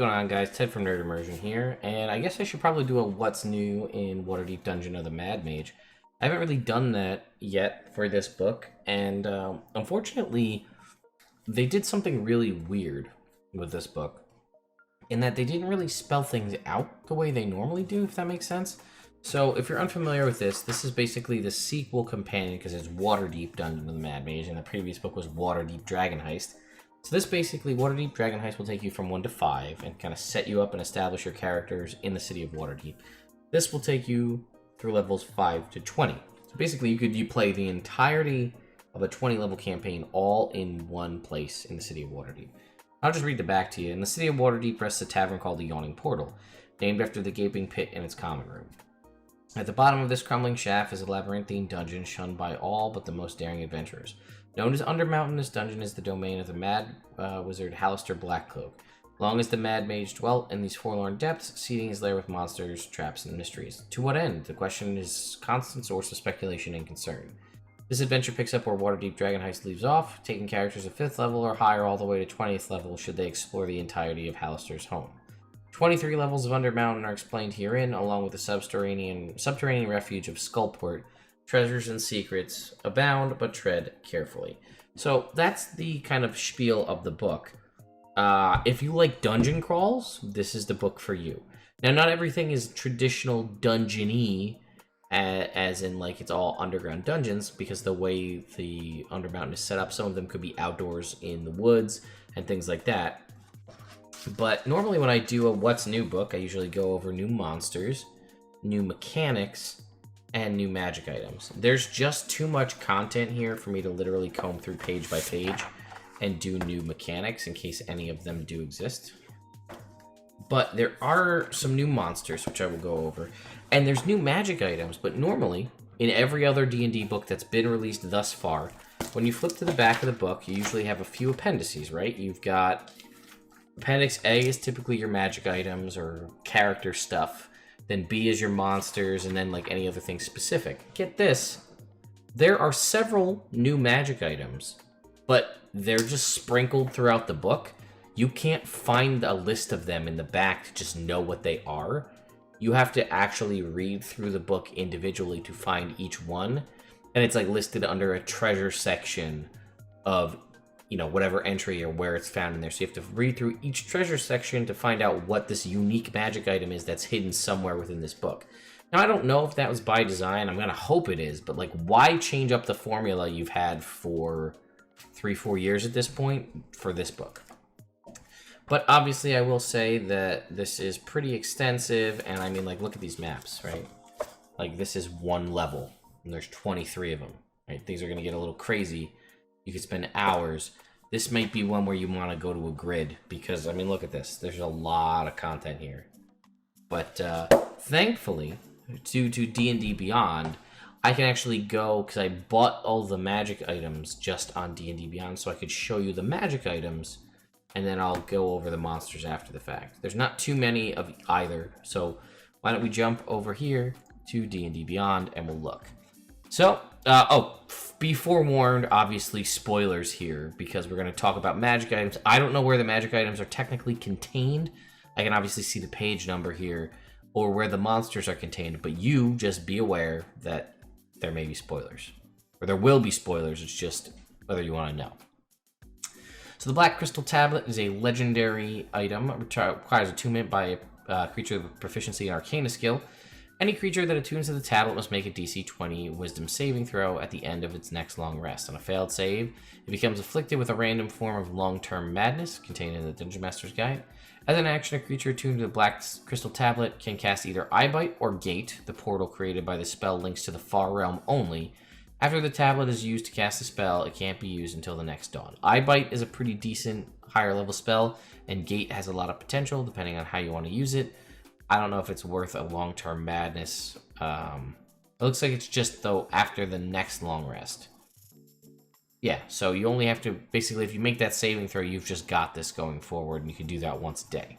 going on, guys? Ted from Nerd Immersion here, and I guess I should probably do a what's new in Waterdeep Dungeon of the Mad Mage. I haven't really done that yet for this book, and unfortunately, they did something really weird with this book, in that they didn't really spell things out the way they normally do, if that makes sense. So, if you're unfamiliar with this, this is basically the sequel companion, because it's Waterdeep Dungeon of the Mad Mage, and the previous book was Waterdeep Dragon Heist. So this basically, Waterdeep Dragon Heist will take you from 1 to 5 and kind of set you up and establish your characters in the city of Waterdeep. This will take you through levels 5 to 20. So basically, you play the entirety of a 20-level campaign all in one place in the city of Waterdeep. I'll just read the back to you. In the city of Waterdeep rests a tavern called the Yawning Portal, named after the gaping pit in its common room. At the bottom of this crumbling shaft is a labyrinthine dungeon shunned by all but the most daring adventurers. Known as Undermountain, this dungeon is the domain of the mad wizard Halaster Blackcloak. Long as the Mad Mage dwelt in these forlorn depths, seeding his lair with monsters, traps, and mysteries. To what end? The question is a constant source of speculation and concern. This adventure picks up where Waterdeep Dragon Heist leaves off, taking characters at 5th level or higher all the way to 20th level should they explore the entirety of Halaster's home. 23 levels of Undermountain are explained herein, along with the subterranean refuge of Skullport. Treasures and secrets abound, but tread carefully. So that's the kind of spiel of the book. If you like dungeon crawls, this is the book for you. Now, not everything is traditional dungeon-y, as in like it's all underground dungeons, because the way the Undermountain is set up, some of them could be outdoors in the woods and things like that. But normally when I do a what's new book, I usually go over new monsters, new mechanics, and new magic items. There's just too much content here for me to literally comb through page by page and do new mechanics in case any of them do exist. But there are some new monsters, which I will go over, and there's new magic items, but normally, in every other D&D book that's been released thus far, when you flip to the back of the book, you usually have a few appendices, right? You've got Appendix A is typically your magic items or character stuff. Then B is your monsters, and then like any other thing specific. Get this, there are several new magic items, but they're just sprinkled throughout the book. You can't find a list of them in the back to just know what they are. You have to actually read through the book individually to find each one, and it's like listed under a treasure section of, you know, whatever entry or where it's found in there. So you have to read through each treasure section to find out what this unique magic item is that's hidden somewhere within this book. Now, I don't know if that was by design. I'm going to hope it is. But, like, why change up the formula you've had for 3-4 years at this point for this book? But obviously, I will say that this is pretty extensive. And, I mean, like, look at these maps, right? Like, this is one level. And there's 23 of them, right? Things are going to get a little crazy. You could spend hours. This might be one where you want to go to a grid because, I mean, look at this. There's a lot of content here. But thankfully, due to D&D Beyond, I can actually go, because I bought all the magic items just on D&D Beyond, so I could show you the magic items, and then I'll go over the monsters after the fact. There's not too many of either, so why don't we jump over here to D&D Beyond, and we'll look. So, be forewarned, obviously, spoilers here, because we're going to talk about magic items. I don't know where the magic items are technically contained. I can obviously see the page number here, or where the monsters are contained, but you just be aware that there may be spoilers. Or there will be spoilers, it's just whether you want to know. So the Black Crystal Tablet is a legendary item, which requires attunement by a creature with proficiency in Arcana skill. Any creature that attunes to the tablet must make a DC 20 Wisdom saving throw at the end of its next long rest. On a failed save, it becomes afflicted with a random form of long-term madness contained in the Dungeon Master's Guide. As an action, a creature attuned to the Black Crystal Tablet can cast either Eyebite or Gate. The portal created by the spell links to the Far Realm only. After the tablet is used to cast a spell, it can't be used until the next dawn. Eyebite is a pretty decent higher level spell, and Gate has a lot of potential depending on how you want to use it. I don't know if it's worth a long-term madness. It looks like it's just, though, after the next long rest. Yeah, so you only have to, basically, if you make that saving throw, you've just got this going forward, and you can do that once a day.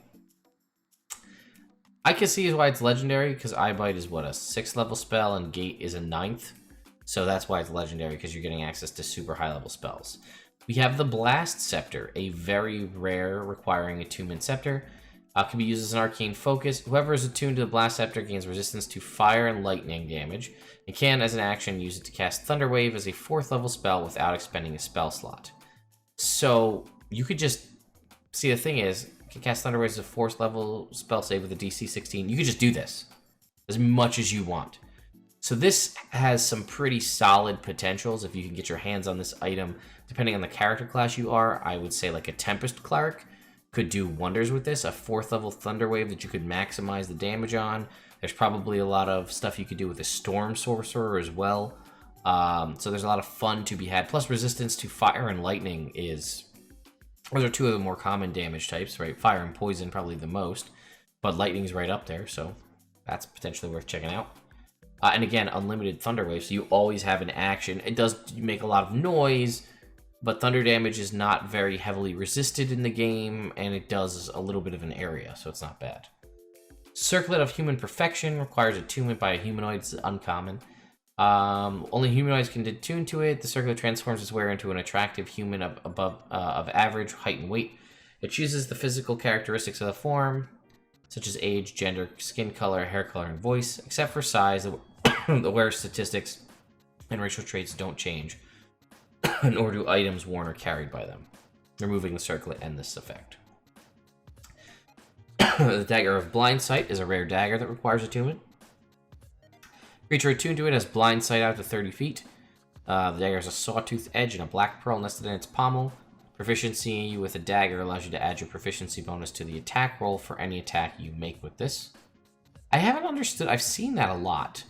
I can see why it's legendary, because Eyebite is, what, a 6th level spell, and Gate is a 9th. So that's why it's legendary, because you're getting access to super high level spells. We have the Blastscepter, a very rare requiring attunement scepter. Can be used as an arcane focus. Whoever is attuned to the Blastscepter gains resistance to fire and lightning damage, and can, as an action, use it to cast Thunder Wave as a 4th level spell without expending a spell slot. So, you could just... See, the thing is, you can cast Thunder Wave as a 4th level spell save with a DC 16. You could just do this as much as you want. So this has some pretty solid potentials if you can get your hands on this item. Depending on the character class you are, I would say like a Tempest Cleric could do wonders with this. A 4th level Thunder Wave that you could maximize the damage on. There's probably a lot of stuff you could do with a Storm Sorcerer as well. So there's a lot of fun to be had. Plus resistance to fire and lightning is... Those are two of the more common damage types, right? Fire and poison probably the most. But lightning's right up there, so that's potentially worth checking out. And again, unlimited Thunder Wave, so you always have an action. It does make a lot of noise, but thunder damage is not very heavily resisted in the game, and it does a little bit of an area, so it's not bad. Circlet of Human Perfection requires attunement by a humanoid. It's uncommon. Only humanoids can attune to it. The circlet transforms its wearer into an attractive human of average height and weight. It chooses the physical characteristics of the form, such as age, gender, skin color, hair color, and voice, except for size. The wearer's statistics and racial traits don't change, nor do items worn or carried by them. Removing the circlet and this effect. The Dagger of Blindsight is a rare dagger that requires attunement. Creature attuned to it has Blindsight out to 30 feet. The dagger has a sawtooth edge and a black pearl nested in its pommel. Proficiency with a dagger allows you to add your proficiency bonus to the attack roll for any attack you make with this. I haven't understood. I've seen that a lot.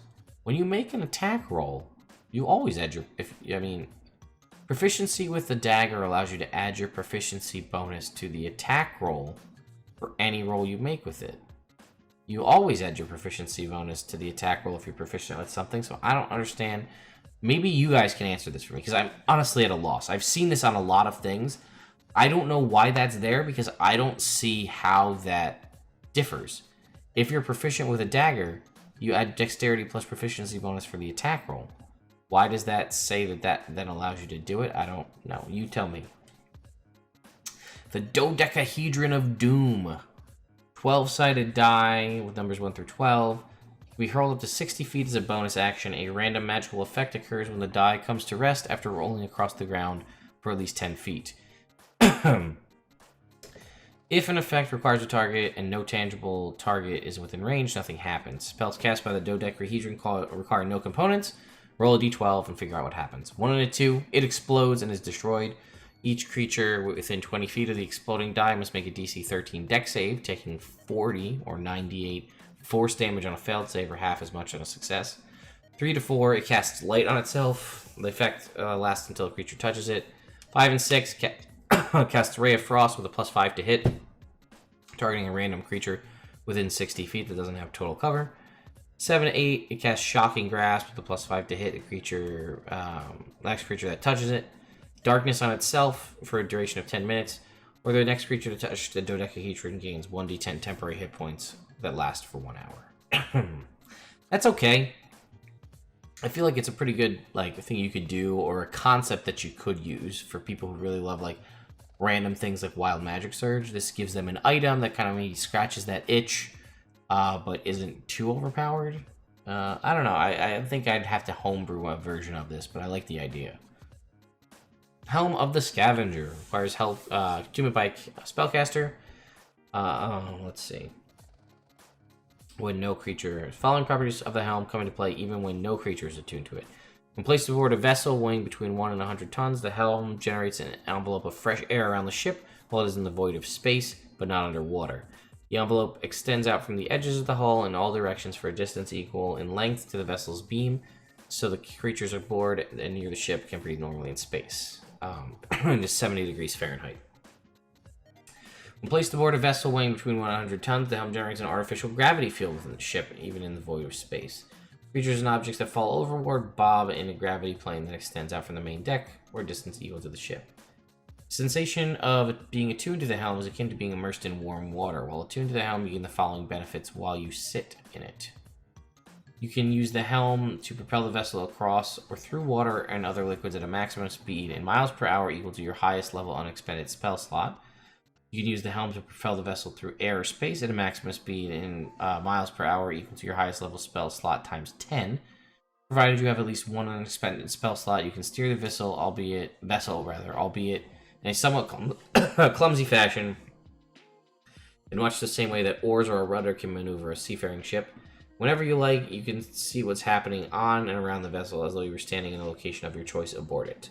When you make an attack roll, you always add your... Proficiency with the dagger allows you to add your proficiency bonus to the attack roll for any roll you make with it. You always add your proficiency bonus to the attack roll if you're proficient with something, so I don't understand. Maybe you guys can answer this for me, because I'm honestly at a loss. I've seen this on a lot of things. I don't know why that's there, because I don't see how that differs. If you're proficient with a dagger, you add dexterity plus proficiency bonus for the attack roll. Why does that say that then allows you to do it? I don't know. You tell me. The Decahedron of Doom. 12-sided die with numbers 1 through 12. Can be hurled up to 60 feet as a bonus action. A random magical effect occurs when the die comes to rest after rolling across the ground for at least 10 feet. If an effect requires a target and no tangible target is within range, nothing happens. Spells cast by the dodecahedron require no components. Roll a d12 and figure out what happens. 1 and a 2, it explodes and is destroyed. Each creature within 20 feet of the exploding die must make a DC 13 dex save, taking 40 or 98 force damage on a failed save, or half as much on a success. 3 to 4, it casts light on itself. The effect lasts until the creature touches it. 5 and 6, casts Ray of Frost with a +5 to hit, targeting a random creature within 60 feet that doesn't have total cover. 7 to 8, it casts Shocking Grasp with a +5 to hit a creature, next creature that touches it. Darkness on itself for a duration of 10 minutes, or the next creature to touch the dodecahedron gains 1d10 temporary hit points that last for 1 hour. That's okay. I feel like it's a pretty good thing you could do, or a concept that you could use for people who really love random things like Wild Magic Surge. This gives them an item that kind of maybe scratches that itch, but isn't too overpowered. I don't know. I think I'd have to homebrew a version of this, but I like the idea. Helm of the Scavenger requires help attunement by a spellcaster. Let's see. When no creature... Following properties of the helm come into play even when no creature is attuned to it. When placed aboard a vessel weighing between 1 and 100 tons, the helm generates an envelope of fresh air around the ship while it is in the void of space, but not underwater. The envelope extends out from the edges of the hull in all directions for a distance equal in length to the vessel's beam, so the creatures aboard and near the ship can breathe normally in space. Just 70 degrees Fahrenheit. When placed aboard a vessel weighing between 100 tons, the helm generates an artificial gravity field within the ship, even in the void of space. Creatures and objects that fall overboard bob in a gravity plane that extends out from the main deck, or distance equal to the ship. Sensation of being attuned to the helm is akin to being immersed in warm water. While attuned to the helm, you gain the following benefits while you sit in it. You can use the helm to propel the vessel across or through water and other liquids at a maximum speed in miles per hour equal to your highest level unexpended spell slot. You can use the helm to propel the vessel through air or space at a maximum speed in miles per hour equal to your highest level spell slot times 10. Provided you have at least one unexpended spell slot, you can steer the vessel, albeit in a somewhat clumsy fashion, in much the same way that oars or a rudder can maneuver a seafaring ship. Whenever you like, you can see what's happening on and around the vessel as though you were standing in a location of your choice aboard it.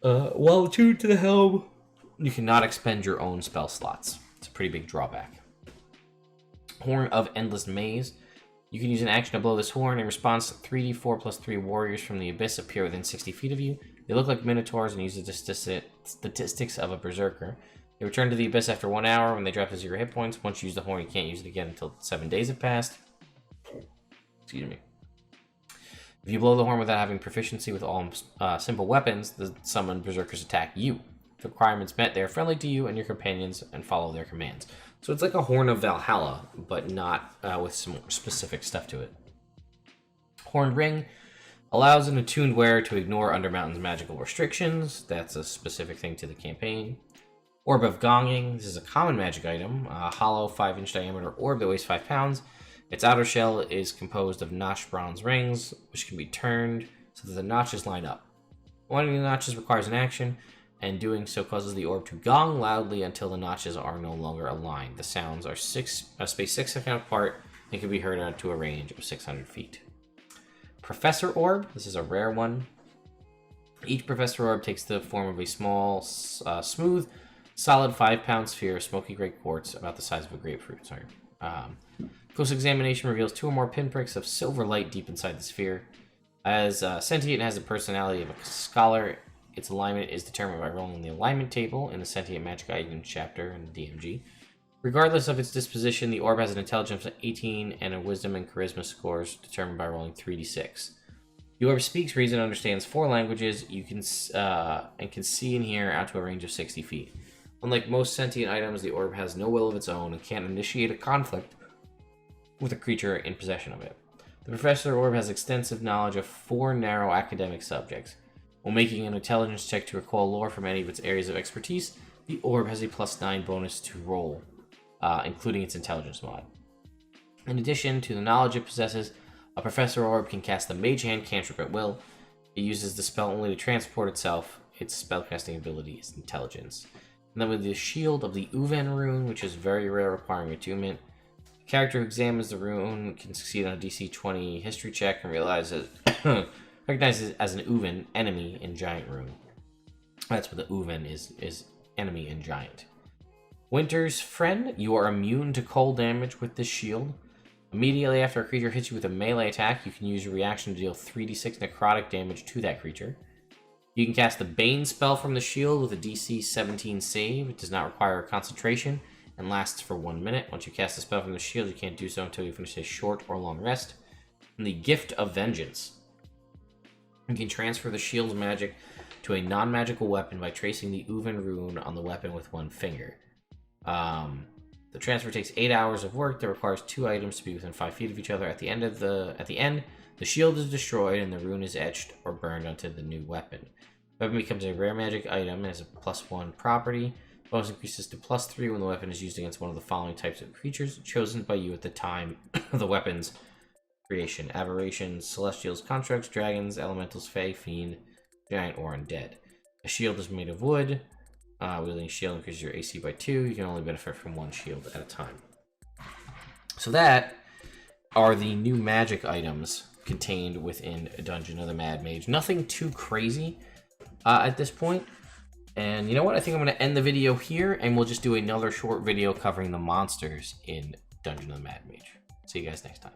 While tuned to the helm, you cannot expend your own spell slots. It's a pretty big drawback. Horn of Endless Maze. You can use an action to blow this horn. In response, 3d4+3 warriors from the abyss appear within 60 feet of you. They look like minotaurs and use the statistics of a berserker. They return to the abyss after 1 hour when they drop to 0 hit points. Once you use the horn, you can't use it again until 7 days have passed. Excuse me. If you blow the horn without having proficiency with all simple weapons, the summoned berserkers attack you. If the requirements met, they are friendly to you and your companions and follow their commands. So it's like a Horn of Valhalla, but not with some specific stuff to it. Horned Ring allows an attuned wearer to ignore Undermountain's magical restrictions. That's a specific thing to the campaign. Orb of Gonging. This is a common magic item. A hollow 5-inch diameter orb that weighs 5 pounds. Its outer shell is composed of notched bronze rings, which can be turned so that the notches line up. One of the notches requires an action, and doing so causes the orb to gong loudly until the notches are no longer aligned. The sounds are spaced 6 seconds apart and can be heard out to a range of 600 feet. Professor Orb. This is a rare one. Each Professor Orb takes the form of a small, smooth, solid 5-pound sphere of smoky gray quartz about the size of a grapefruit. Close examination reveals 2 or more pinpricks of silver light deep inside the sphere. As sentient, it has the personality of a scholar. Its alignment is determined by rolling the alignment table in the Sentient Magic Items chapter in the DMG. Regardless of its disposition, the orb has an intelligence of 18 and a wisdom and charisma scores determined by rolling 3d6. The orb speaks, reads, and understands 4 languages. You can and can see and hear out to a range of 60 feet. Unlike most sentient items, the orb has no will of its own and can't initiate a conflict with a creature in possession of it. The Professor Orb has extensive knowledge of 4 narrow academic subjects. While making an intelligence check to recall lore from any of its areas of expertise, the orb has a +9 bonus to roll, including its intelligence mod. In addition to the knowledge it possesses, a Professor Orb can cast the Mage Hand cantrip at will. It uses the spell only to transport itself. Its spellcasting ability is intelligence. And then with the Shield of the Uven rune, which is very rare, requiring attunement, the character who examines the rune can succeed on a DC 20 history check and recognizes it as an Uven enemy in Giant rune. That's what the Uven is enemy in Giant. Winter's Friend. You are immune to cold damage with this shield. Immediately after a creature hits you with a melee attack, you can use your reaction to deal 3d6 necrotic damage to that creature. You can cast the Bane spell from the shield with a DC 17 save. It does not require a concentration and lasts for 1 minute. Once you cast the spell from the shield, you can't do so until you finish a short or long rest. And the Gift of Vengeance. You can transfer the shield's magic to a non-magical weapon by tracing the Uven rune on the weapon with 1 finger. The transfer takes 8 hours of work that requires 2 items to be within 5 feet of each other. At the end, the shield is destroyed and the rune is etched or burned onto the new weapon. The weapon becomes a rare magic item and has a +1 property. Bonus increases to +3 when the weapon is used against one of the following types of creatures chosen by you at the time of the weapon's creation: aberrations, celestials, constructs, dragons, elementals, fae, fiend, giant, or undead. A shield is made of wood. Wielding a shield increases your AC by 2. You can only benefit from 1 shield at a time. So that are the new magic items contained within Dungeon of the Mad Mage. Nothing too crazy at this point. And you know what? I think I'm going to end the video here, and we'll just do another short video covering the monsters in Dungeon of the Mad Mage. See you guys next time.